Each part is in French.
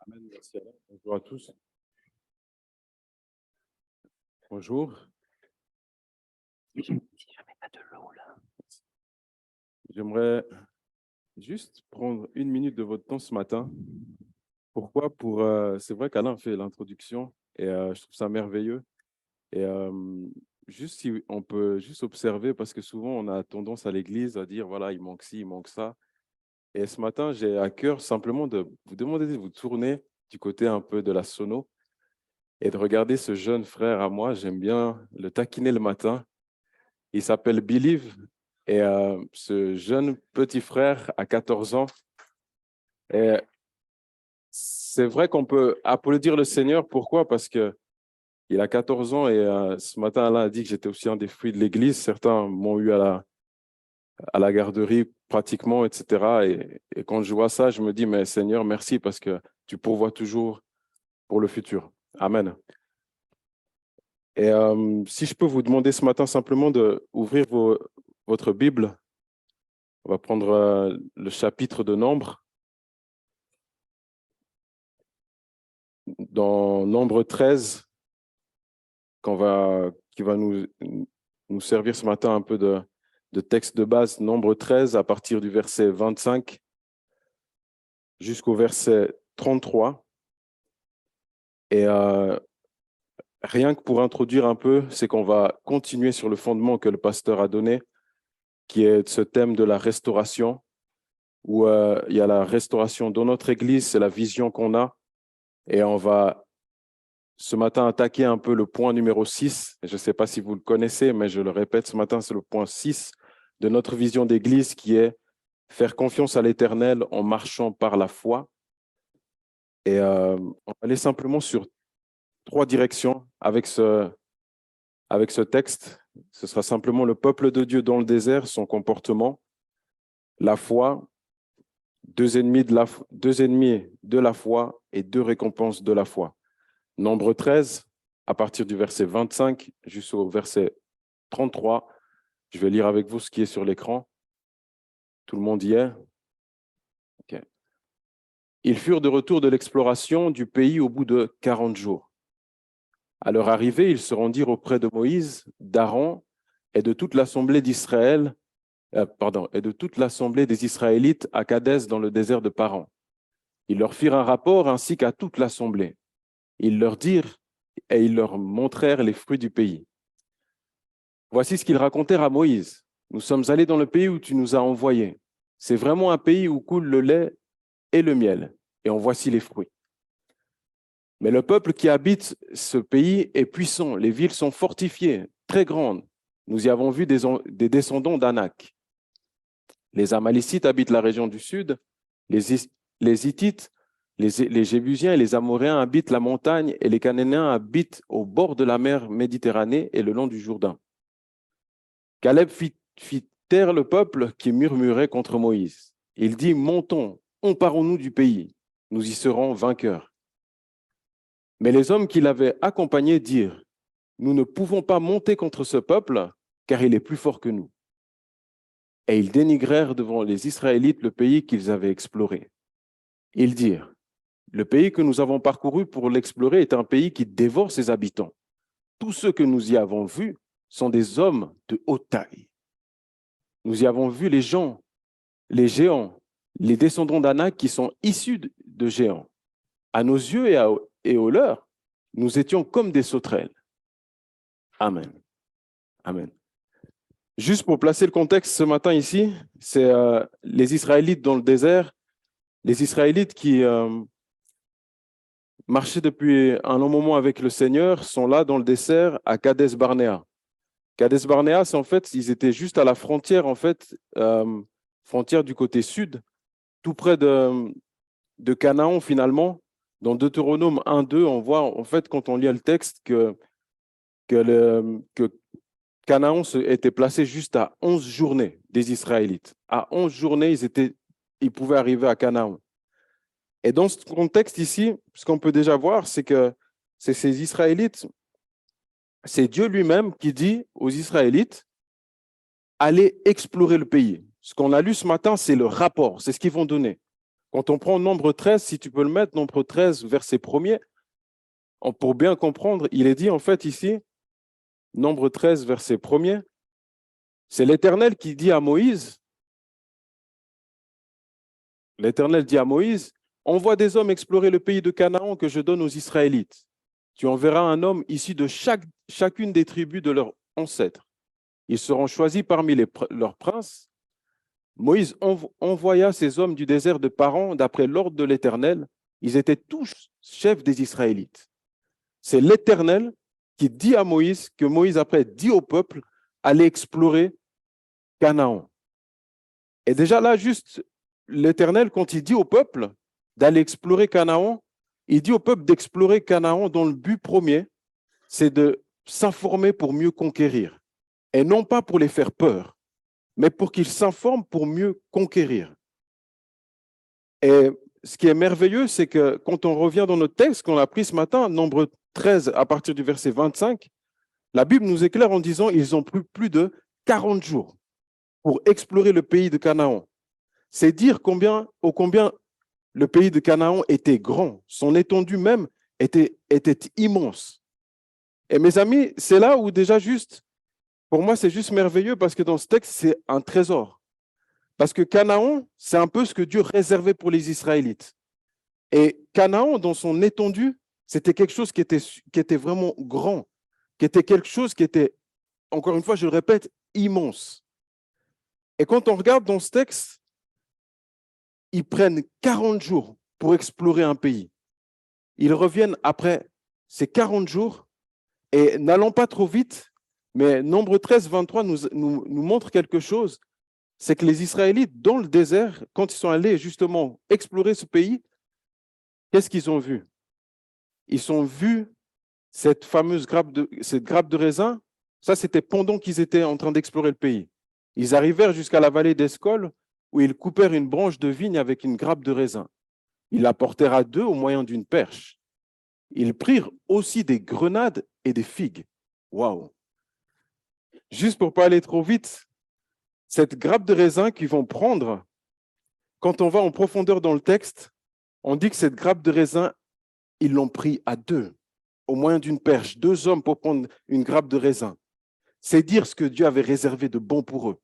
Amen, merci Alain. Bonjour à tous. Bonjour. Si jamais pas de l'eau là. J'aimerais juste prendre une minute de votre temps ce matin. Pourquoi? C'est vrai qu'Alain fait l'introduction et je trouve ça merveilleux. Et juste si on peut juste observer, parce que souvent on a tendance à l'église à dire, voilà, il manque ci, il manque ça. Et ce matin, j'ai à cœur simplement de vous demander de vous tourner du côté un peu de la sono et de regarder ce jeune frère à moi. J'aime bien le taquiner le matin. Il s'appelle Believe et ce jeune petit frère a 14 ans. Et c'est vrai qu'on peut applaudir le Seigneur. Pourquoi? Parce que il a 14 ans et ce matin, Alain a dit que j'étais aussi un des fruits de l'Église. Certains m'ont eu à la garderie pratiquement, etc. Et quand je vois ça, je me dis, mais Seigneur, merci parce que tu pourvois toujours pour le futur. Amen. Et si je peux vous demander ce matin simplement d'ouvrir votre Bible, on va prendre le chapitre de Nombre. Dans Nombre 13, qui va nous servir ce matin un peu de texte de base. Nombre 13, à partir du verset 25 jusqu'au verset 33. Et rien que pour introduire un peu, c'est qu'on va continuer sur le fondement que le pasteur a donné, qui est ce thème de la restauration, où il y a la restauration dans notre Église, c'est la vision qu'on a. Et on va ce matin attaquer un peu le point numéro 6. Je ne sais pas si vous le connaissez, mais je le répète, ce matin, c'est le point 6 de notre vision d'Église qui est faire confiance à l'Éternel en marchant par la foi. Et on va aller simplement sur 3 directions avec ce texte. Ce sera simplement le peuple de Dieu dans le désert, son comportement, la foi, 2 ennemis de la foi et 2 récompenses de la foi. Nombre 13, à partir du verset 25 jusqu'au verset 33. Je vais lire avec vous ce qui est sur l'écran. Tout le monde y est? Okay. Ils furent de retour de l'exploration du pays au bout de 40 jours. À leur arrivée, ils se rendirent auprès de Moïse, d'Aaron et de toute l'assemblée d'Israël, et de toute l'assemblée des Israélites à Kadès dans le désert de Paran. Ils leur firent un rapport ainsi qu'à toute l'assemblée. Ils leur dirent et ils leur montrèrent les fruits du pays. Voici ce qu'ils racontèrent à Moïse. Nous sommes allés dans le pays où tu nous as envoyés. C'est vraiment un pays où coule le lait et le miel. Et en voici les fruits. Mais le peuple qui habite ce pays est puissant. Les villes sont fortifiées, très grandes. Nous y avons vu des descendants d'Anak. Les Amalécites habitent la région du sud. Les Hittites, les Jébusiens et les Amoréens habitent la montagne et les Cananéens habitent au bord de la mer Méditerranée et le long du Jourdain. Caleb fit taire le peuple qui murmurait contre Moïse. Il dit, montons, emparons-nous du pays, nous y serons vainqueurs. Mais les hommes qui l'avaient accompagné dirent, nous ne pouvons pas monter contre ce peuple, car il est plus fort que nous. Et ils dénigrèrent devant les Israélites le pays qu'ils avaient exploré. Ils dirent, le pays que nous avons parcouru pour l'explorer est un pays qui dévore ses habitants. Tous ceux que nous y avons vus sont des hommes de haute taille. Nous y avons vu les géants, les descendants d'Anak qui sont issus de géants. À nos yeux et aux leurs, nous étions comme des sauterelles. Amen. Amen. Juste pour placer le contexte ce matin ici, c'est les Israélites dans le désert, les Israélites qui marchaient depuis un long moment avec le Seigneur, sont là dans le désert à Kadès Barnéa. Kadès Barnéa, c'est en fait, ils étaient juste à la frontière, en fait, frontière du côté sud, tout près de Canaan finalement. Dans Deutéronome 1-2, on voit en fait quand on lit le texte que Canaan était placé juste à 11 journées des Israélites. À 11 journées, ils pouvaient arriver à Canaan. Et dans ce contexte ici, ce qu'on peut déjà voir, c'est que ces Israélites, c'est Dieu lui-même qui dit aux Israélites, allez explorer le pays. Ce qu'on a lu ce matin, c'est le rapport, c'est ce qu'ils vont donner. Quand on prend nombre 13, si tu peux le mettre, nombre 13, verset 1er, pour bien comprendre, il est dit en fait ici, nombre 13, verset 1er, c'est l'Éternel qui dit à Moïse, l'Éternel dit à Moïse, envoie des hommes explorer le pays de Canaan que je donne aux Israélites. Tu enverras un homme issu de chacune des tribus de leurs ancêtres. Ils seront choisis parmi leurs princes. Moïse envoya ces hommes du désert de Paran d'après l'ordre de l'Éternel. Ils étaient tous chefs des Israélites. C'est l'Éternel qui dit à Moïse, que Moïse après dit au peuple, aller explorer Canaan. Et déjà là, juste l'Éternel, quand il dit au peuple d'aller explorer Canaan, il dit au peuple d'explorer Canaan dont le but premier, c'est de s'informer pour mieux conquérir. Et non pas pour les faire peur, mais pour qu'ils s'informent pour mieux conquérir. Et ce qui est merveilleux, c'est que quand on revient dans notre texte qu'on a pris ce matin, nombre 13 à partir du verset 25, la Bible nous éclaire en disant ils ont pris plus de 40 jours pour explorer le pays de Canaan. C'est dire combien le pays de Canaan était grand, son étendue même était immense. Et mes amis, c'est là où déjà juste, pour moi, c'est juste merveilleux parce que dans ce texte, c'est un trésor. Parce que Canaan, c'est un peu ce que Dieu réservait pour les Israélites. Et Canaan, dans son étendue, c'était quelque chose qui était vraiment grand, qui était quelque chose qui était, encore une fois, je le répète, immense. Et quand on regarde dans ce texte, ils prennent 40 jours pour explorer un pays. Ils reviennent après ces 40 jours et n'allons pas trop vite, mais Nombre 13, 23 nous montre quelque chose, c'est que les Israélites, dans le désert, quand ils sont allés justement explorer ce pays, qu'est-ce qu'ils ont vu? Ils ont vu cette fameuse grappe de raisin. Ça, c'était pendant qu'ils étaient en train d'explorer le pays. Ils arrivèrent jusqu'à la vallée d'Escol, où ils coupèrent une branche de vigne avec une grappe de raisin. Ils la portèrent à deux au moyen d'une perche. Ils prirent aussi des grenades et des figues. Waouh! Juste pour ne pas aller trop vite, cette grappe de raisin qu'ils vont prendre, quand on va en profondeur dans le texte, on dit que cette grappe de raisin, ils l'ont pris à deux, au moyen d'une perche, 2 hommes pour prendre une grappe de raisin. C'est dire ce que Dieu avait réservé de bon pour eux.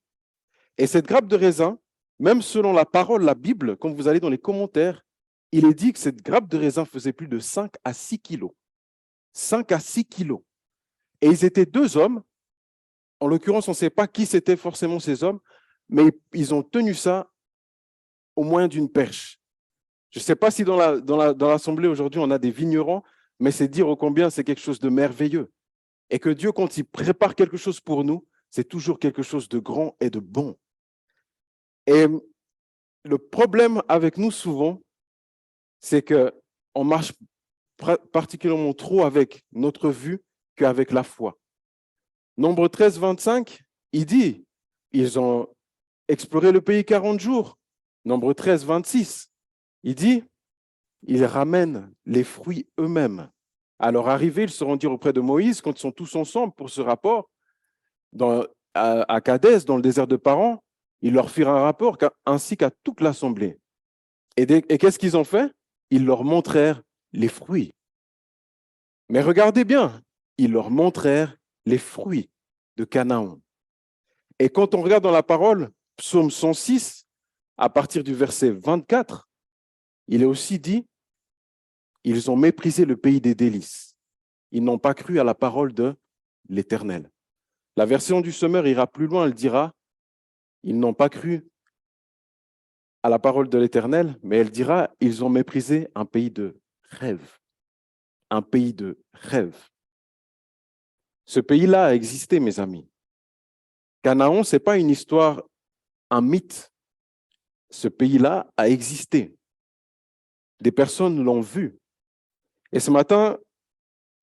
Et cette grappe de raisin, même selon la parole, la Bible, quand vous allez dans les commentaires, il est dit que cette grappe de raisin faisait plus de 5 à 6 kilos. 5 à 6 kilos. Et ils étaient 2 hommes. En l'occurrence, on ne sait pas qui c'était forcément ces hommes, mais ils ont tenu ça au moyen d'une perche. Je ne sais pas si dans l'assemblée aujourd'hui, on a des vignerons, mais c'est dire combien c'est quelque chose de merveilleux. Et que Dieu, quand il prépare quelque chose pour nous, c'est toujours quelque chose de grand et de bon. Et le problème avec nous souvent, c'est qu'on marche particulièrement trop avec notre vue qu'avec la foi. Nombre 13, 25, il dit, ils ont exploré le pays 40 jours. Nombre 13, 26, il dit, ils ramènent les fruits eux-mêmes. À leur arrivée, ils se rendirent auprès de Moïse quand ils sont tous ensemble pour ce rapport. À Kadès, dans le désert de Paran, ils leur firent un rapport ainsi qu'à toute l'assemblée. Et qu'est-ce qu'ils ont fait? Ils leur montrèrent les fruits. Mais regardez bien, ils leur montrèrent les fruits de Canaan. Et quand on regarde dans la parole, psaume 106, à partir du verset 24, il est aussi dit, ils ont méprisé le pays des délices. Ils n'ont pas cru à la parole de l'Éternel. La version du Semeur ira plus loin, elle dira, ils n'ont pas cru à la parole de l'Éternel, mais elle dira, ils ont méprisé un pays de rêve. Un pays de rêve. Ce pays-là a existé, mes amis. Canaan, ce n'est pas une histoire, un mythe. Ce pays-là a existé. Des personnes l'ont vu. Et ce matin,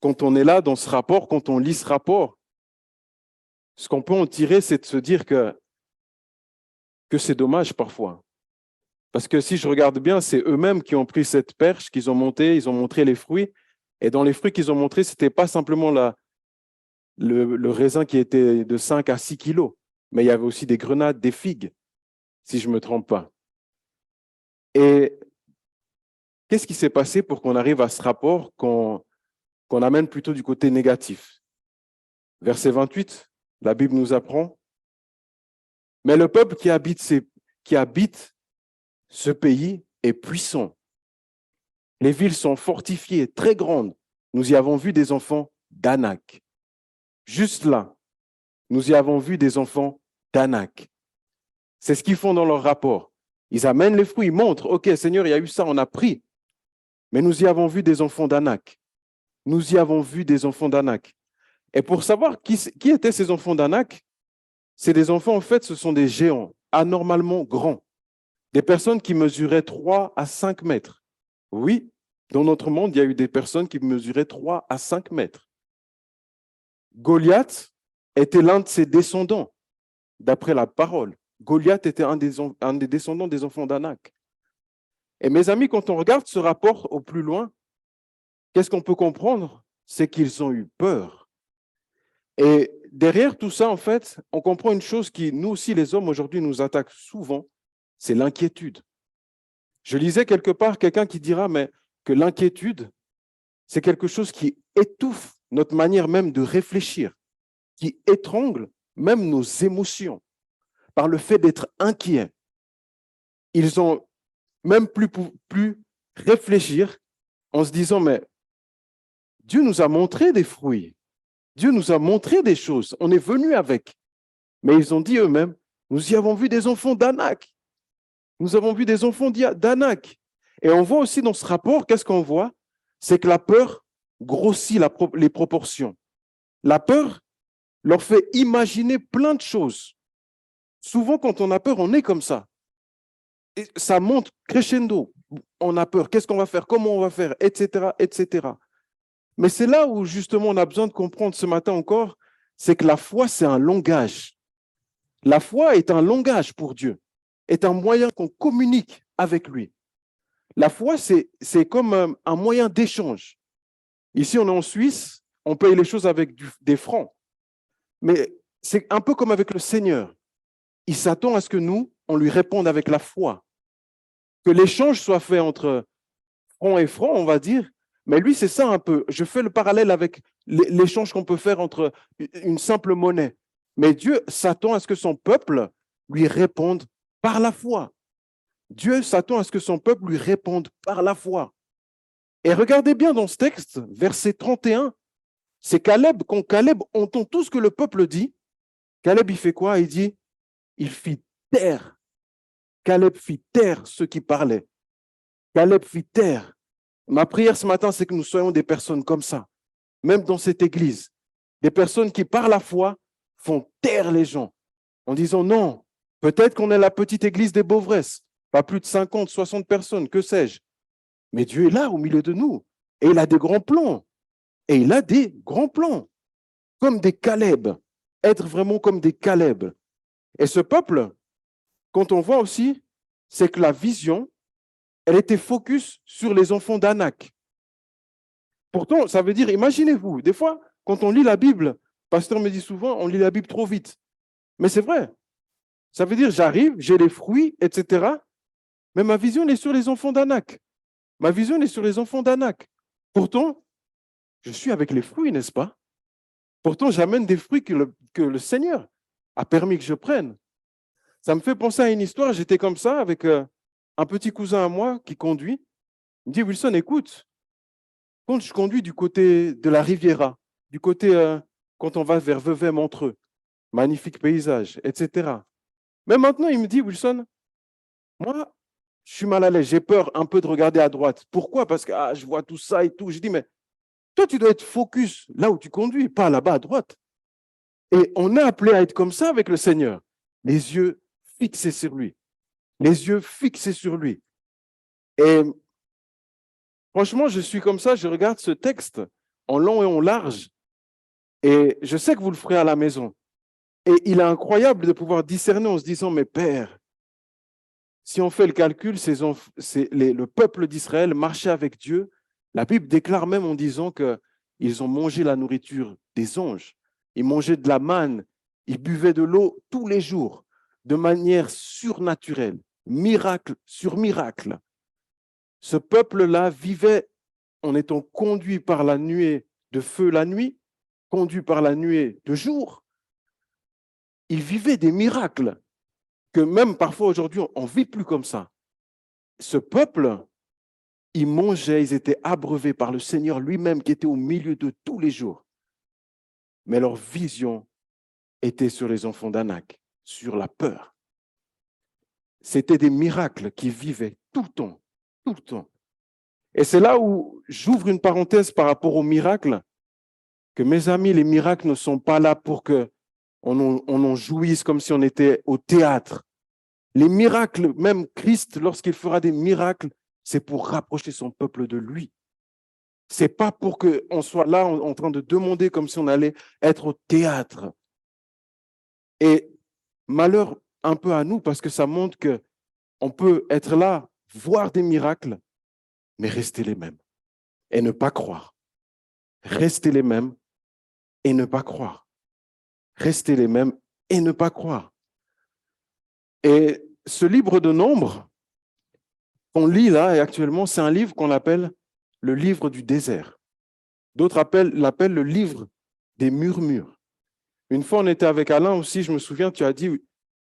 quand on est là dans ce rapport, quand on lit ce rapport, ce qu'on peut en tirer, c'est de se dire que c'est dommage parfois. Parce que si je regarde bien, c'est eux-mêmes qui ont pris cette perche, qu'ils ont montée, ils ont montré les fruits. Et dans les fruits qu'ils ont montrés, ce n'était pas simplement le raisin qui était de 5 à 6 kilos, mais il y avait aussi des grenades, des figues, si je ne me trompe pas. Et qu'est-ce qui s'est passé pour qu'on arrive à ce rapport qu'on amène plutôt du côté négatif? Verset 28, la Bible nous apprend, « Mais le peuple qui habite ce pays est puissant. Les villes sont fortifiées, très grandes. Nous y avons vu des enfants d'Anak. » Juste là, nous y avons vu des enfants d'Anak. C'est ce qu'ils font dans leur rapport. Ils amènent les fruits, ils montrent, « Ok, Seigneur, il y a eu ça, on a pris. » Mais nous y avons vu des enfants d'Anak. Nous y avons vu des enfants d'Anak. Et pour savoir qui étaient ces enfants d'Anak, c'est des enfants, en fait, ce sont des géants, anormalement grands. Des personnes qui mesuraient 3 à 5 mètres. Oui, dans notre monde, il y a eu des personnes qui mesuraient 3 à 5 mètres. Goliath était l'un de ses descendants, d'après la parole. Goliath était un des descendants des enfants d'Anak. Et mes amis, quand on regarde ce rapport au plus loin, qu'est-ce qu'on peut comprendre? C'est qu'ils ont eu peur. Et derrière tout ça, en fait, on comprend une chose qui, nous aussi, les hommes, aujourd'hui, nous attaque souvent, c'est l'inquiétude. Je lisais quelque part quelqu'un qui dira mais que l'inquiétude, c'est quelque chose qui étouffe notre manière même de réfléchir, qui étrangle même nos émotions par le fait d'être inquiets. Ils ont même plus réfléchir en se disant mais Dieu nous a montré des fruits, Dieu nous a montré des choses, on est venu avec. Mais ils ont dit eux-mêmes, nous y avons vu des enfants d'Anak. Nous avons vu des enfants d'Anak. Et on voit aussi dans ce rapport, qu'est-ce qu'on voit? C'est que la peur grossit les proportions. La peur leur fait imaginer plein de choses. Souvent, quand on a peur, on est comme ça. Et ça monte crescendo. On a peur. Qu'est-ce qu'on va faire? Comment on va faire? Etc., etc. Mais c'est là où, justement, on a besoin de comprendre ce matin encore, c'est que la foi, c'est un langage. La foi est un langage pour Dieu, est un moyen qu'on communique avec lui. La foi, c'est comme un moyen d'échange. Ici, on est en Suisse, on paye les choses avec des francs. Mais c'est un peu comme avec le Seigneur. Il s'attend à ce que nous, on lui réponde avec la foi. Que l'échange soit fait entre francs et francs, on va dire. Mais lui, c'est ça un peu. Je fais le parallèle avec l'échange qu'on peut faire entre une simple monnaie. Mais Dieu s'attend à ce que son peuple lui réponde par la foi. Dieu s'attend à ce que son peuple lui réponde par la foi. Et regardez bien dans ce texte, verset 31, c'est Caleb, quand Caleb entend tout ce que le peuple dit, Caleb, il fait quoi? Il dit, il fit taire. Caleb fit taire ceux qui parlaient. Caleb fit taire. Ma prière ce matin, c'est que nous soyons des personnes comme ça, même dans cette église. Des personnes qui, par la foi, font taire les gens en disant non, peut-être qu'on est la petite église des Beauvresses, pas plus de 50, 60 personnes, que sais-je. Mais Dieu est là au milieu de nous et il a des grands plans. Et il a des grands plans, comme des Caleb, être vraiment comme des Caleb. Et ce peuple, quand on voit aussi, c'est que la vision, elle était focus sur les enfants d'Anak. Pourtant, ça veut dire, imaginez-vous, des fois, quand on lit la Bible, le pasteur me dit souvent, on lit la Bible trop vite. Mais c'est vrai. Ça veut dire, j'arrive, j'ai les fruits, etc. Mais ma vision est sur les enfants d'Anak. Ma vision est sur les enfants d'Anak. Pourtant, je suis avec les fruits, n'est-ce pas? Pourtant, j'amène des fruits que le Seigneur a permis que je prenne. Ça me fait penser à une histoire. J'étais comme ça avec un petit cousin à moi qui conduit. Il me dit, Wilson, écoute, quand je conduis du côté de la Riviera, du côté quand on va vers Vevey-Montreux, magnifique paysage, etc. Mais maintenant, il me dit, Wilson, moi, je suis mal à l'aise, j'ai peur un peu de regarder à droite. Pourquoi? Parce que je vois tout ça et tout. Je dis, mais toi, tu dois être focus là où tu conduis, pas là-bas à droite. Et on est appelé à être comme ça avec le Seigneur, les yeux fixés sur lui. Les yeux fixés sur lui. Et franchement, je suis comme ça, je regarde ce texte en long et en large, et je sais que vous le ferez à la maison. Et il est incroyable de pouvoir discerner en se disant, mais Père, si on fait le calcul, le peuple d'Israël marchait avec Dieu. La Bible déclare même en disant qu'ils ont mangé la nourriture des anges. Ils mangeaient de la manne, ils buvaient de l'eau tous les jours, de manière surnaturelle, miracle sur miracle. Ce peuple-là vivait en étant conduit par la nuée de feu la nuit, conduit par la nuée de jour. Ils vivaient des miracles que même parfois aujourd'hui, on ne vit plus comme ça. Ce peuple, ils mangeaient, ils étaient abreuvés par le Seigneur lui-même qui était au milieu de tous les jours. Mais leur vision était sur les enfants d'Anak, sur la peur. C'était des miracles qu'ils vivaient tout le temps, tout le temps. Et c'est là où j'ouvre une parenthèse par rapport aux miracles, que mes amis, les miracles ne sont pas là pour qu'on en jouisse comme si on était au théâtre. Les miracles, même Christ, lorsqu'il fera des miracles, c'est pour rapprocher son peuple de lui. C'est pas pour qu'on soit là en train de demander comme si on allait être au théâtre. Et malheur un peu à nous, parce que ça montre qu'on peut être là, voir des miracles, mais rester les mêmes et ne pas croire. Rester les mêmes et ne pas croire. Rester les mêmes et ne pas croire. Et ce livre de Nombres qu'on lit là et actuellement, c'est un livre qu'on appelle le livre du désert. D'autres l'appellent le livre des murmures. Une fois, on était avec Alain aussi, je me souviens, tu as dit,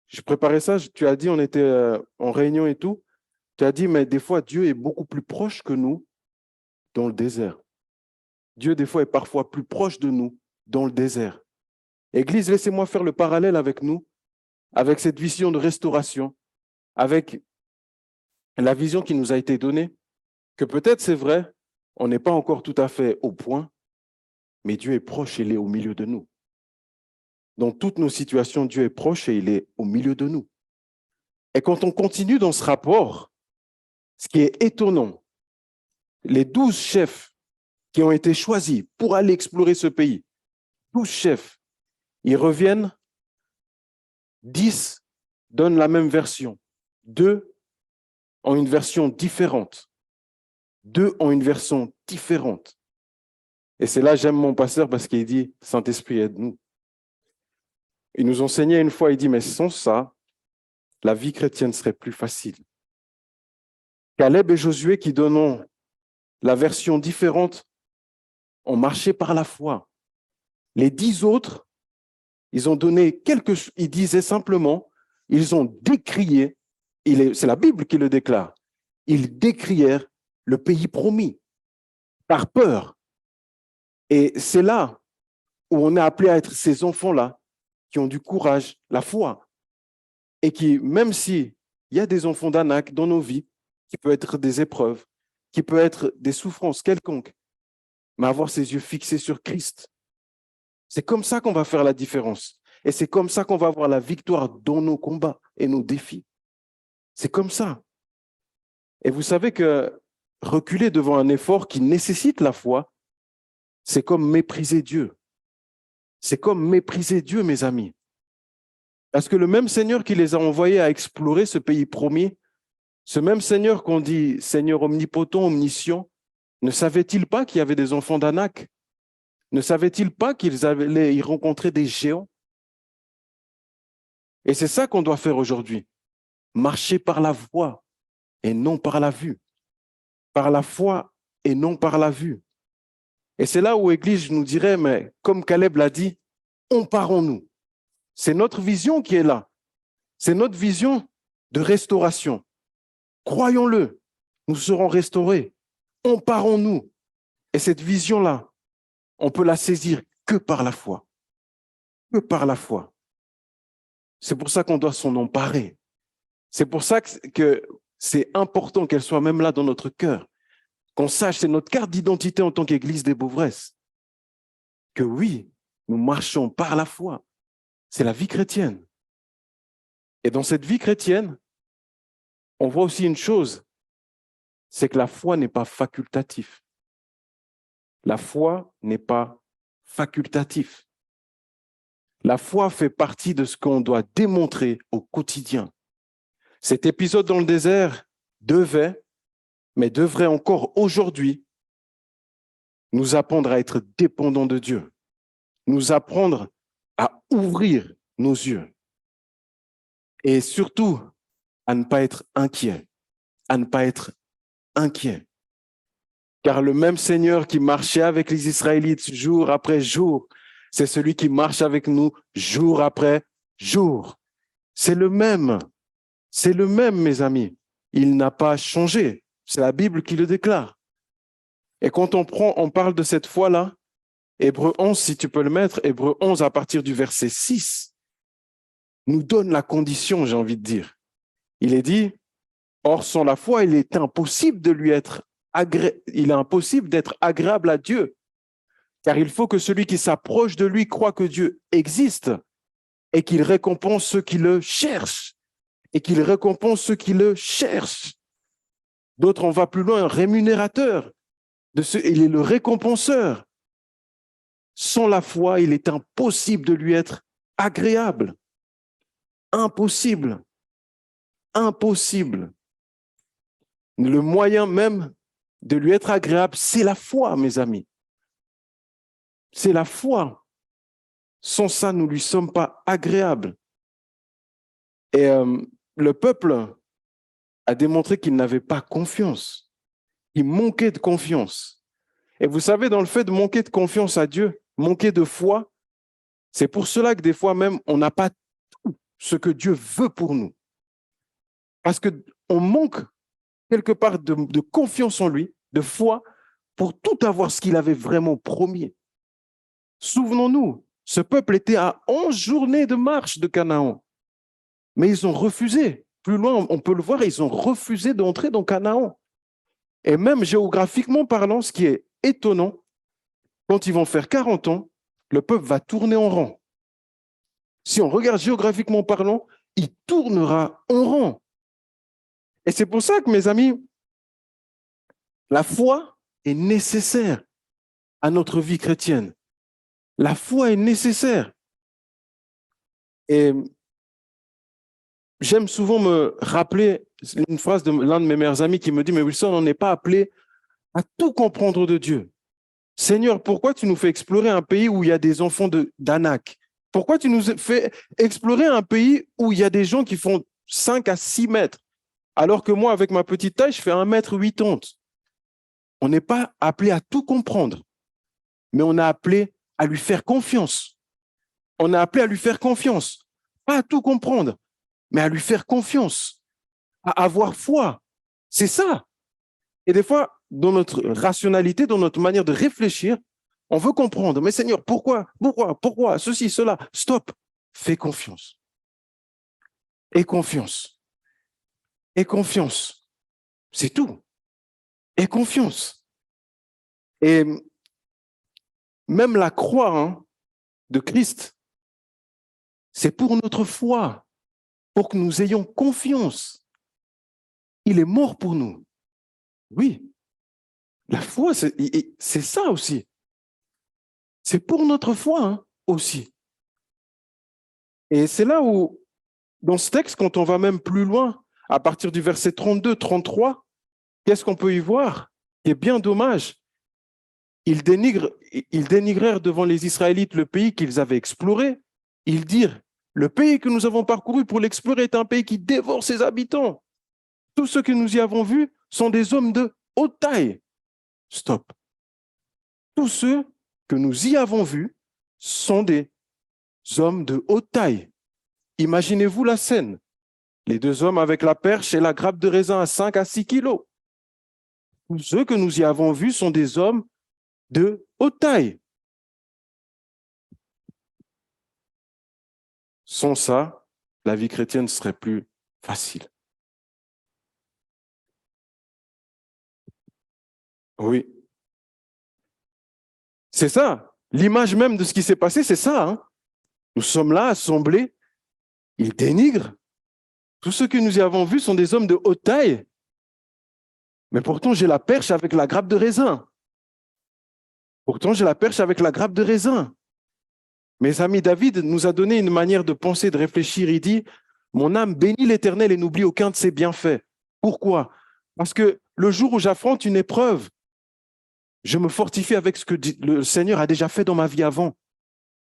je préparais ça, tu as dit, on était en réunion et tout, tu as dit, mais des fois, Dieu est beaucoup plus proche que nous dans le désert. Dieu, des fois, est parfois plus proche de nous dans le désert. Église, laissez-moi faire le parallèle avec nous, avec cette vision de restauration, avec la vision qui nous a été donnée, que peut-être c'est vrai, on n'est pas encore tout à fait au point, mais Dieu est proche et il est au milieu de nous. Dans toutes nos situations, Dieu est proche et il est au milieu de nous. Et quand on continue dans ce rapport, ce qui est étonnant, les 12 chefs qui ont été choisis pour aller explorer ce pays, 12 chefs, ils reviennent, 10 donnent la même version, 2 ont une version différente, 2 ont une version différente. Et c'est là que j'aime mon pasteur parce qu'il dit, Saint-Esprit, aide-nous. Il nous enseignait une fois, il dit, mais sans ça, la vie chrétienne serait plus facile. Caleb et Josué qui donnent la version différente ont marché par la foi. Les 10 autres, ils ont donné ils disaient simplement, ils ont décrié, c'est la Bible qui le déclare, ils décrièrent le pays promis par peur. Et c'est là où on est appelé à être ces enfants-là qui ont du courage, la foi, et qui, même s'il y a des enfants d'Anak dans nos vies, qui peut être des épreuves, qui peut être des souffrances quelconques, mais avoir ses yeux fixés sur Christ. C'est comme ça qu'on va faire la différence. Et c'est comme ça qu'on va avoir la victoire dans nos combats et nos défis. C'est comme ça. Et vous savez que reculer devant un effort qui nécessite la foi, c'est comme mépriser Dieu. C'est comme mépriser Dieu, mes amis. Parce que le même Seigneur qui les a envoyés à explorer ce pays promis, ce même Seigneur qu'on dit Seigneur omnipotent, omniscient, ne savait-il pas qu'il y avait des enfants d'Anak? Ne savait-il pas qu'ils allaient y rencontrer des géants? Et c'est ça qu'on doit faire aujourd'hui. Marcher par la foi et non par la vue. Par la foi et non par la vue. Et c'est là où l'Église nous dirait, mais comme Caleb l'a dit, emparons-nous. C'est notre vision qui est là. C'est notre vision de restauration. Croyons-le, nous serons restaurés. Emparons-nous. Et cette vision-là, on peut la saisir que par la foi. Que par la foi. C'est pour ça qu'on doit s'en emparer. C'est pour ça que c'est important qu'elle soit même là dans notre cœur. Qu'on sache, c'est notre carte d'identité en tant qu'Église des Beuvresses. Que oui, nous marchons par la foi. C'est la vie chrétienne. Et dans cette vie chrétienne, on voit aussi une chose, c'est que la foi n'est pas facultative. La foi n'est pas facultative. La foi fait partie de ce qu'on doit démontrer au quotidien. Cet épisode dans le désert devrait encore aujourd'hui nous apprendre à être dépendants de Dieu, nous apprendre à ouvrir nos yeux et surtout à ne pas être inquiets, à ne pas être inquiets. Car le même Seigneur qui marchait avec les Israélites jour après jour, c'est celui qui marche avec nous jour après jour. C'est le même, mes amis. Il n'a pas changé. C'est la Bible qui le déclare. Et quand on parle de cette foi-là, Hébreux 11, si tu peux le mettre, Hébreux 11 à partir du verset 6, nous donne la condition, j'ai envie de dire. Il est dit, or sans la foi, il est impossible d'être agréable à Dieu, car il faut que celui qui s'approche de lui croit que Dieu existe et qu'il récompense ceux qui le cherchent. D'autres, on va plus loin, un rémunérateur. Il est le récompenseur. Sans la foi, il est impossible de lui être agréable. Impossible. Le moyen même de lui être agréable, c'est la foi, mes amis. C'est la foi. Sans ça, nous ne lui sommes pas agréables. Et le peuple a démontré qu'il n'avait pas confiance. Il manquait de confiance. Et vous savez, dans le fait de manquer de confiance à Dieu, manquer de foi, c'est pour cela que des fois même, on n'a pas tout ce que Dieu veut pour nous. Parce qu'on manque quelque part de confiance en lui, de foi, pour tout avoir ce qu'il avait vraiment promis. Souvenons-nous, ce peuple était à 11 journées de marche de Canaan. Mais ils ont refusé. Plus loin, on peut le voir, ils ont refusé d'entrer dans Canaan. Et même géographiquement parlant, ce qui est étonnant, quand ils vont faire 40 ans, le peuple va tourner en rang. Si on regarde géographiquement parlant, il tournera en rang. Et c'est pour ça que, mes amis, la foi est nécessaire à notre vie chrétienne. La foi est nécessaire. Et j'aime souvent me rappeler une phrase de l'un de mes meilleurs amis qui me dit « Mais Wilson, on n'est pas appelé à tout comprendre de Dieu. Seigneur, pourquoi tu nous fais explorer un pays où il y a des enfants d'Anak? Pourquoi tu nous fais explorer un pays où il y a des gens qui font 5 à 6 mètres, alors que moi, avec ma petite taille, je fais 1,80 m? On n'est pas appelé à tout comprendre, mais on est appelé à lui faire confiance. On est appelé à lui faire confiance. Pas à tout comprendre, mais à lui faire confiance, à avoir foi. C'est ça. Et des fois, dans notre rationalité, dans notre manière de réfléchir, on veut comprendre. Mais Seigneur, pourquoi, ceci, cela? Stop. Fais confiance. Et confiance. Et confiance. C'est tout. Et confiance. Et même la croix de Christ, c'est pour notre foi, pour que nous ayons confiance. Il est mort pour nous. Oui. La foi, c'est ça aussi. C'est pour notre foi aussi. Et c'est là où, dans ce texte, quand on va même plus loin, à partir du verset 32, 33, qu'est-ce qu'on peut y voir? Qui est bien dommage. Ils dénigrèrent devant les Israélites le pays qu'ils avaient exploré. Ils dirent, le pays que nous avons parcouru pour l'explorer est un pays qui dévore ses habitants. Tous ceux que nous y avons vus sont des hommes de haute taille. Stop. Tous ceux que nous y avons vus sont des hommes de haute taille. Imaginez-vous la scène. Les 2 hommes avec la perche et la grappe de raisin à 5 à 6 kilos. Tous ceux que nous y avons vus sont des hommes de haute taille. Sans ça, la vie chrétienne serait plus facile. Oui. C'est ça. L'image même de ce qui s'est passé, c'est ça. Nous sommes là, assemblés. Ils dénigrent. Tous ceux que nous y avons vus sont des hommes de haute taille. Mais pourtant, j'ai la perche avec la grappe de raisin. Mes amis, David nous a donné une manière de penser, de réfléchir. Il dit, mon âme bénit l'Éternel et n'oublie aucun de ses bienfaits. Pourquoi? Parce que le jour où j'affronte une épreuve, je me fortifie avec ce que le Seigneur a déjà fait dans ma vie avant.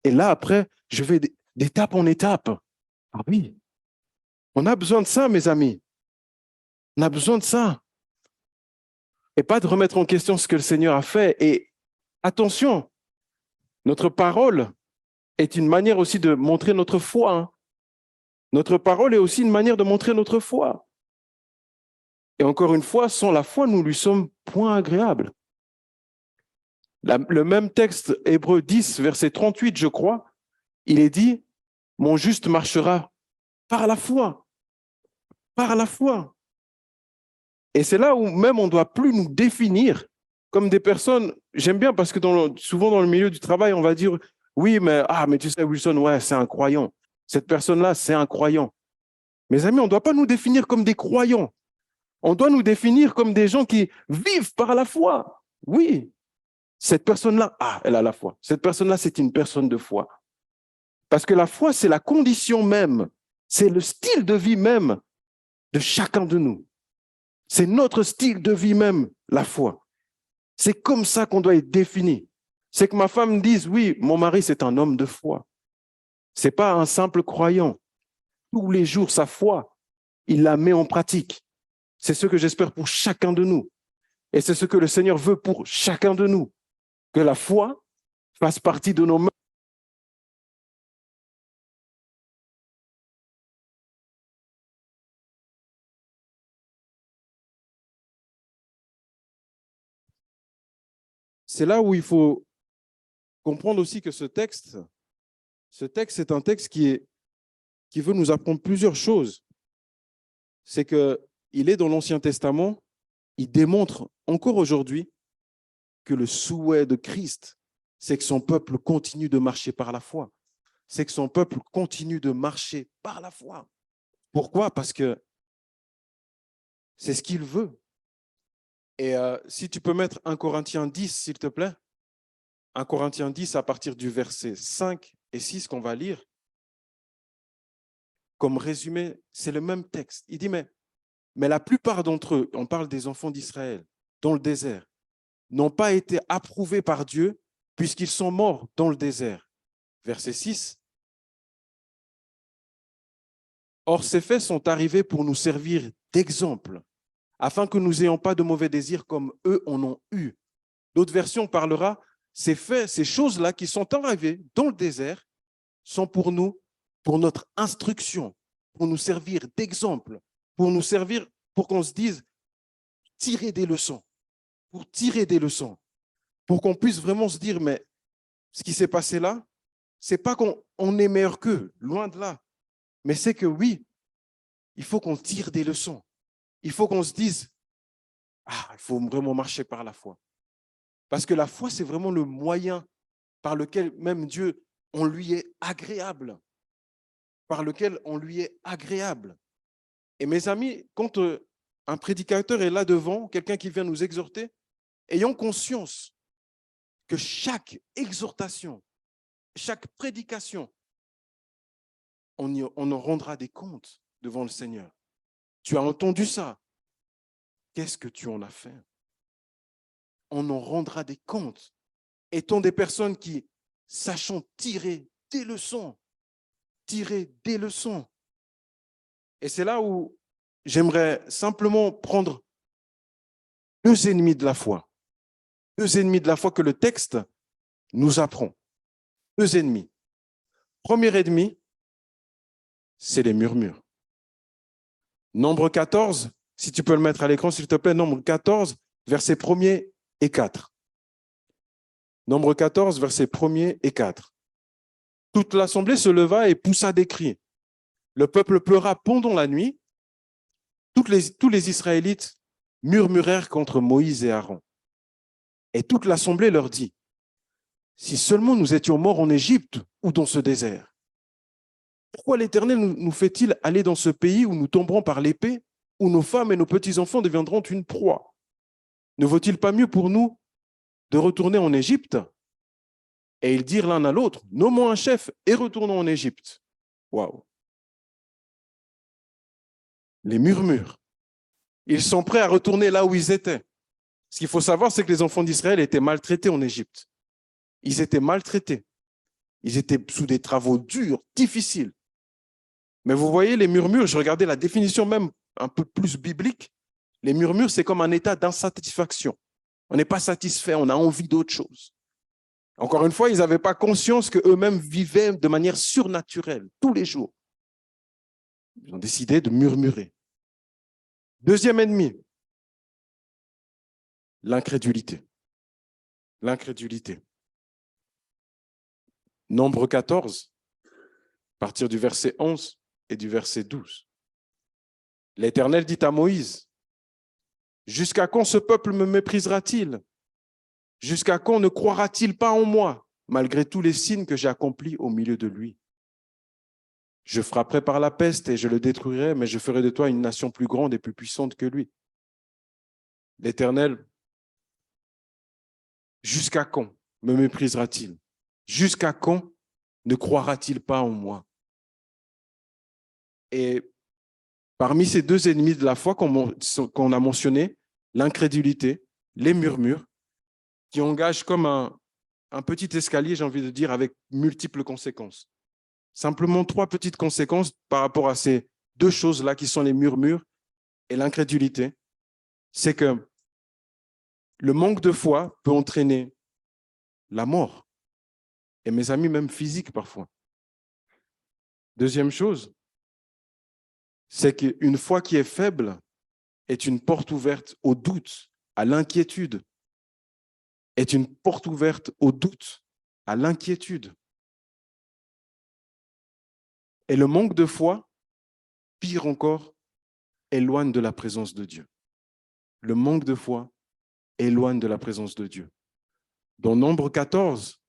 Et là, après, je vais d'étape en étape. Ah oui, on a besoin de ça, mes amis. On a besoin de ça. et pas de remettre en question ce que le Seigneur a fait. Et attention, notre parole est une manière aussi de montrer notre foi. Hein. Notre parole est aussi une manière de montrer notre foi. Et encore une fois, sans la foi, nous lui sommes point agréables. Le même texte, Hébreux 10, verset 38, je crois, il est dit, mon juste marchera par la foi. Par la foi. Et c'est là où même on ne doit plus nous définir comme des personnes, j'aime bien parce que souvent dans le milieu du travail, on va dire, oui, mais tu sais, Wilson, ouais, c'est un croyant. Cette personne-là, c'est un croyant. Mes amis, on ne doit pas nous définir comme des croyants. On doit nous définir comme des gens qui vivent par la foi. Oui, cette personne-là, elle a la foi. Cette personne-là, c'est une personne de foi. Parce que la foi, c'est la condition même, c'est le style de vie même de chacun de nous. C'est notre style de vie même, la foi. C'est comme ça qu'on doit être défini. C'est que ma femme me dise, oui, mon mari, c'est un homme de foi. Ce n'est pas un simple croyant. Tous les jours, sa foi, il la met en pratique. C'est ce que j'espère pour chacun de nous. Et c'est ce que le Seigneur veut pour chacun de nous. Que la foi fasse partie de nos mains. C'est là où il faut comprendre aussi que ce texte est un texte qui veut nous apprendre plusieurs choses. C'est qu'il est dans l'Ancien Testament, il démontre encore aujourd'hui que le souhait de Christ, c'est que son peuple continue de marcher par la foi. C'est que son peuple continue de marcher par la foi. Pourquoi? Parce que c'est ce qu'il veut. Et si tu peux mettre 1 Corinthiens 10, s'il te plaît. 1 Corinthiens 10 à partir du verset 5 et 6 qu'on va lire. Comme résumé, c'est le même texte. Il dit, mais la plupart d'entre eux, on parle des enfants d'Israël, dans le désert, n'ont pas été approuvés par Dieu puisqu'ils sont morts dans le désert. Verset 6. Or, ces faits sont arrivés pour nous servir d'exemple, afin que nous n'ayons pas de mauvais désirs comme eux en ont eu. D'autres versions parlera, ces faits, ces choses-là qui sont arrivées dans le désert sont pour nous, pour notre instruction, pour nous servir d'exemple, pour nous servir, pour qu'on se dise, tirer des leçons, pour tirer des leçons, pour qu'on puisse vraiment se dire, mais ce qui s'est passé là, c'est pas qu'on est meilleur qu'eux, loin de là, mais c'est que oui, il faut qu'on tire des leçons. Il faut qu'on se dise, il faut vraiment marcher par la foi. Parce que la foi, c'est vraiment le moyen par lequel même Dieu, on lui est agréable. Par lequel on lui est agréable. Et mes amis, quand un prédicateur est là devant, quelqu'un qui vient nous exhorter, ayons conscience que chaque exhortation, chaque prédication, on en rendra des comptes devant le Seigneur. Tu as entendu ça. Qu'est-ce que tu en as fait? On en rendra des comptes. Étant des personnes qui sachons tirer des leçons. Tirer des leçons. Et c'est là où j'aimerais simplement prendre deux ennemis de la foi. Deux ennemis de la foi que le texte nous apprend. Deux ennemis. Premier ennemi, c'est les murmures. Nombre 14, si tu peux le mettre à l'écran, s'il te plaît, Nombre 14, versets 1er et 4. Nombre 14, versets 1er et 4. Toute l'assemblée se leva et poussa des cris. Le peuple pleura pendant la nuit. Tous les Israélites murmurèrent contre Moïse et Aaron. Et toute l'assemblée leur dit, si seulement nous étions morts en Égypte ou dans ce désert, pourquoi l'Éternel nous fait-il aller dans ce pays où nous tomberons par l'épée, où nos femmes et nos petits-enfants deviendront une proie? Ne vaut-il pas mieux pour nous de retourner en Égypte? Et ils dirent l'un à l'autre, nommons un chef et retournons en Égypte. Waouh! Les murmures. Ils sont prêts à retourner là où ils étaient. Ce qu'il faut savoir, c'est que les enfants d'Israël étaient maltraités en Égypte. Ils étaient maltraités. Ils étaient sous des travaux durs, difficiles. Mais vous voyez les murmures, je regardais la définition même un peu plus biblique. Les murmures, c'est comme un état d'insatisfaction. On n'est pas satisfait, on a envie d'autre chose. Encore une fois, ils n'avaient pas conscience qu'eux-mêmes vivaient de manière surnaturelle, tous les jours. Ils ont décidé de murmurer. Deuxième ennemi, l'incrédulité. L'incrédulité. Nombre 14, à partir du verset 11 et du verset 12. L'Éternel dit à Moïse, « Jusqu'à quand ce peuple me méprisera-t-il? Jusqu'à quand ne croira-t-il pas en moi, malgré tous les signes que j'ai accomplis au milieu de lui? Je frapperai par la peste et je le détruirai, mais je ferai de toi une nation plus grande et plus puissante que lui. » L'Éternel, jusqu'à quand me méprisera-t-il? Jusqu'à quand ne croira-t-il pas en moi? Et parmi ces deux ennemis de la foi qu'on a mentionnés, l'incrédulité, les murmures, qui engagent comme un petit escalier, j'ai envie de dire, avec multiples conséquences. Simplement 3 petites conséquences par rapport à ces deux choses-là qui sont les murmures et l'incrédulité. C'est que le manque de foi peut entraîner la mort. Et mes amis, même physique parfois. Deuxième chose, c'est qu'une foi qui est faible est une porte ouverte au doute, à l'inquiétude. Est une porte ouverte au doute, à l'inquiétude. Et le manque de foi, pire encore, éloigne de la présence de Dieu. Le manque de foi éloigne de la présence de Dieu. Dans Nombre 14,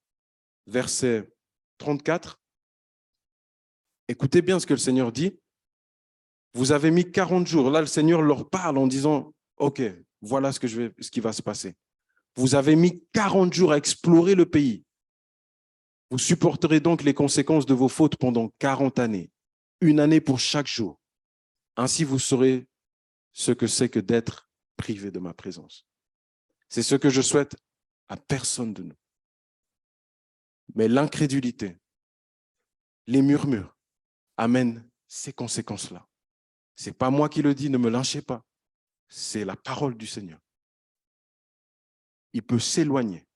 verset 34, écoutez bien ce que le Seigneur dit. Vous avez mis 40 jours. Là, le Seigneur leur parle en disant, « Ok, voilà ce qui va se passer. Vous avez mis 40 jours à explorer le pays. Vous supporterez donc les conséquences de vos fautes pendant 40 années, une année pour chaque jour. Ainsi, vous saurez ce que c'est que d'être privé de ma présence. » C'est ce que je souhaite à personne de nous. Mais l'incrédulité, les murmures amènent ces conséquences-là. Ce n'est pas moi qui le dis, ne me lynchez pas. C'est la parole du Seigneur. Il peut s'éloigner.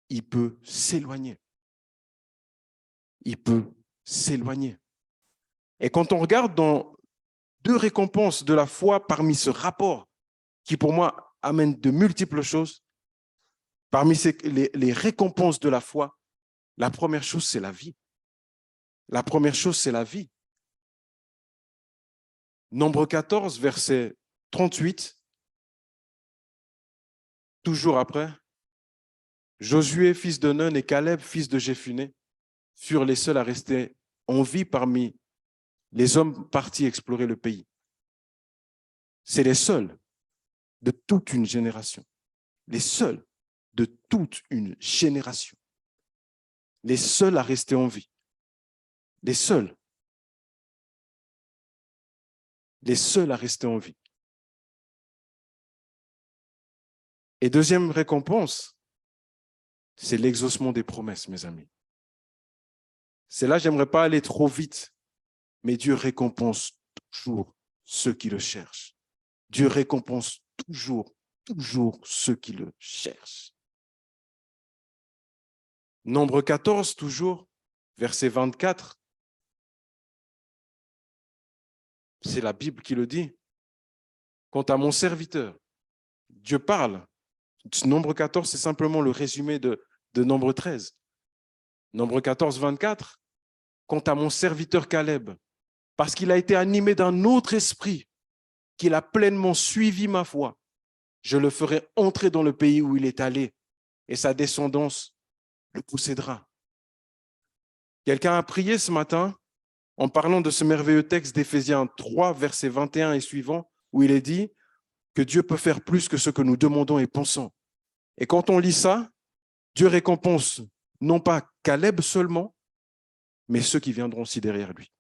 Il peut s'éloigner. Il peut s'éloigner. Et quand on regarde dans 2 récompenses de la foi parmi ce rapport qui pour moi amène de multiples choses, parmi les récompenses de la foi, la première chose c'est la vie. La première chose c'est la vie. Nombre 14, verset 38, toujours après, Josué, fils de Nun, et Caleb, fils de Jéphuné, furent les seuls à rester en vie parmi les hommes partis explorer le pays. C'est les seuls de toute une génération. Les seuls de toute une génération. Les seuls à rester en vie. Les seuls. Les seuls à rester en vie. Et deuxième récompense, c'est l'exaucement des promesses, mes amis. C'est là, j'aimerais pas aller trop vite, mais Dieu récompense toujours ceux qui le cherchent. Dieu récompense toujours ceux qui le cherchent. Nombre 14, toujours, verset 24. C'est la Bible qui le dit. Quant à mon serviteur, Dieu parle. Nombre 14, c'est simplement le résumé de Nombre 13. Nombre 14, 24. Quant à mon serviteur Caleb, parce qu'il a été animé d'un autre esprit, qu'il a pleinement suivi ma voie, je le ferai entrer dans le pays où il est allé et sa descendance le possédera. Quelqu'un a prié ce matin en parlant de ce merveilleux texte d'Éphésiens 3, versets 21 et suivants, où il est dit que Dieu peut faire plus que ce que nous demandons et pensons. Et quand on lit ça, Dieu récompense non pas Caleb seulement, mais ceux qui viendront aussi derrière lui.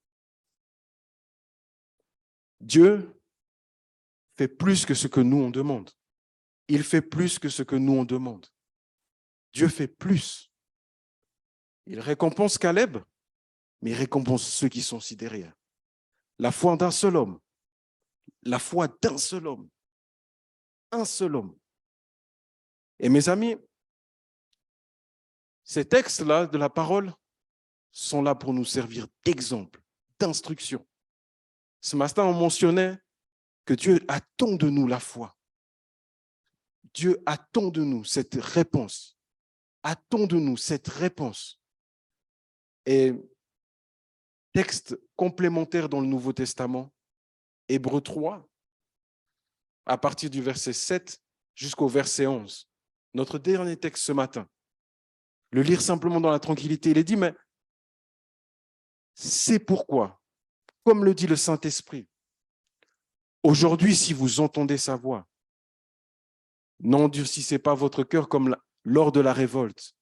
Dieu fait plus que ce que nous on demande. Il fait plus que ce que nous on demande. Dieu fait plus. Il récompense Caleb, mais il récompense ceux qui sont aussi derrière. La foi d'un seul homme, la foi d'un seul homme Un seul homme. Et mes amis, ces textes-là de la parole sont là pour nous servir d'exemple, d'instruction. Ce matin, on mentionnait que Dieu attend de nous la foi. Dieu attend de nous cette réponse. Attend de nous cette réponse. Et texte complémentaire dans le Nouveau Testament, Hébreux 3, à partir du verset 7 jusqu'au verset 11. Notre dernier texte ce matin. Le lire simplement dans la tranquillité. Il est dit, mais c'est pourquoi, comme le dit le Saint-Esprit, aujourd'hui, si vous entendez sa voix, n'endurcissez pas votre cœur comme lors de la révolte,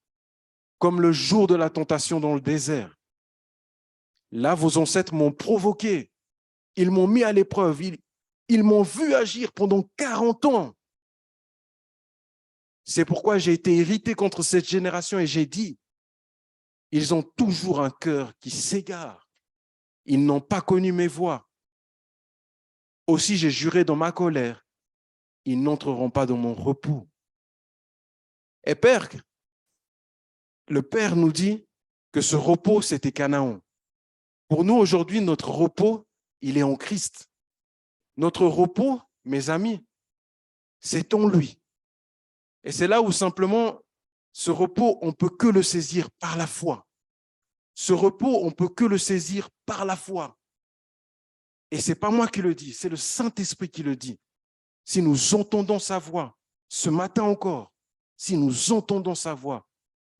comme le jour de la tentation dans le désert. Là, vos ancêtres m'ont provoqué, ils m'ont mis à l'épreuve, ils m'ont vu agir pendant 40 ans. C'est pourquoi j'ai été irrité contre cette génération et j'ai dit, ils ont toujours un cœur qui s'égare. Ils n'ont pas connu mes voies. Aussi, j'ai juré dans ma colère, ils n'entreront pas dans mon repos. Et Père, le Père nous dit que ce repos, c'était Canaan. Pour nous, aujourd'hui, notre repos, il est en Christ. Notre repos, mes amis, c'est en lui. Et c'est là où simplement, ce repos, on ne peut que le saisir par la foi. Ce repos, on ne peut que le saisir par la foi. Et ce n'est pas moi qui le dis, c'est le Saint-Esprit qui le dit. Si nous entendons sa voix, ce matin encore, si nous entendons sa voix,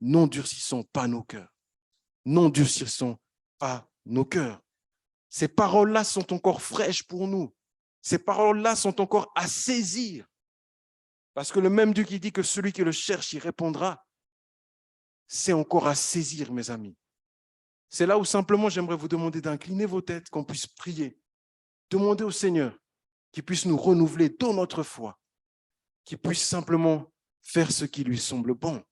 n'endurcissons pas nos cœurs. N'endurcissons pas nos cœurs. Ces paroles-là sont encore fraîches pour nous. Ces paroles-là sont encore à saisir. Parce que le même Dieu qui dit que celui qui le cherche, il répondra, c'est encore à saisir, mes amis. C'est là où simplement j'aimerais vous demander d'incliner vos têtes, qu'on puisse prier. Demandez au Seigneur qu'il puisse nous renouveler dans notre foi, qu'il puisse simplement faire ce qui lui semble bon.